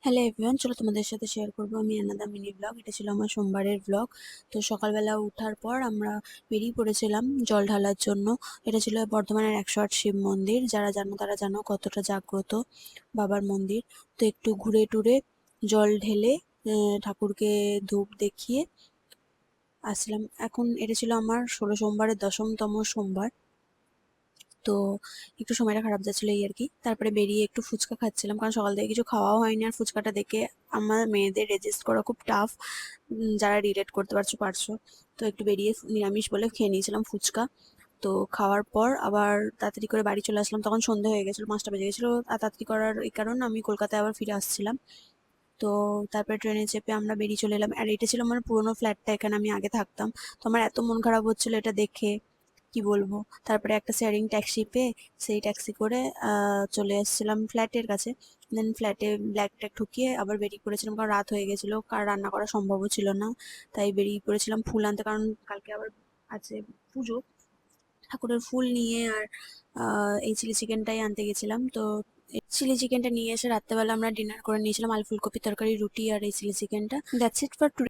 Hello everyone, চলো তোমাদের সাথে শেয়ার করবো আমি অ্যানাদার মিনি ব্লগ। এটা ছিল আমার সোমবারের ব্লগ। তো সকালবেলা ওঠার পর আমরা বেরিয়ে পড়েছিলাম জল ঢালার জন্য। এটা ছিল বর্ধমানের 108 শিব মন্দির। যারা জানো তারা জানো কতটা জাগ্রত বাবার মন্দির। তো একটু ঘুরে টুরে জল ঢেলে ঠাকুরকে ধূপ দেখিয়ে আসলাম। এখন এটা ছিল আমার 16 সোমবারের 10তম সোমবার। তো একটু সময়টা খারাপ যাচ্ছিল এই আর কি। তারপরে বেরিয়ে একটু ফুচকা খাচ্ছিলাম, কারণ সকাল থেকে কিছু খাওয়াও হয়নি। আর ফুচকাটা দেখে আমার মেয়েদের রেজিস্ট করা খুব টাফ, যারা রিলেট করতে পারছো পারছো। তো একটু বেরিয়ে নিরামিষ বলে খেয়ে নিয়েছিলাম ফুচকা। তো খাওয়ার পর আবার তাড়াতাড়ি করে বাড়ি চলে আসলাম, তখন সন্ধে হয়ে গেছিলো, 5টা বেজে গেছিলো। আর তাড়াতাড়ি করার এই কারণে আমি কলকাতায় আবার ফিরে আসছিলাম। তো তারপরে ট্রেনে চেপে আমরা বেরিয়ে চলে এলাম। আর এটা ছিল আমার পুরোনো ফ্ল্যাটটা, এখানে আমি আগে থাকতাম। তো আমার এত মন খারাপ হচ্ছিল এটা দেখে, কি বলবো। তারপরে একটা শেয়ারিং ট্যাক্সি পেয়ে সেই ট্যাক্সি করে চলে এসেছিলাম ফ্ল্যাটের কাছে। দেন ফ্ল্যাটে ব্ল্যাক ট্যাগ ঠুকিয়ে আবার বেরিয়ে পড়েছিলাম, কারণ রাত হয়ে গেছিলো, কার রান্না করা সম্ভবও ছিল না। তাই বেরিয়ে পড়েছিলাম ফুল আনতে, কারণ কালকে আবার আছে পুজো, ঠাকুরের ফুল নিয়ে। আর এই চিলি চিকেনটাই আনতে গেছিলাম। তো চিলি চিকেনটা নিয়ে এসে রাত্রেবেলা আমরা ডিনার করে নিয়েছিলাম, আলু ফুলকপি তরকারি, রুটি আর এই চিলি চিকেনটা। That's it for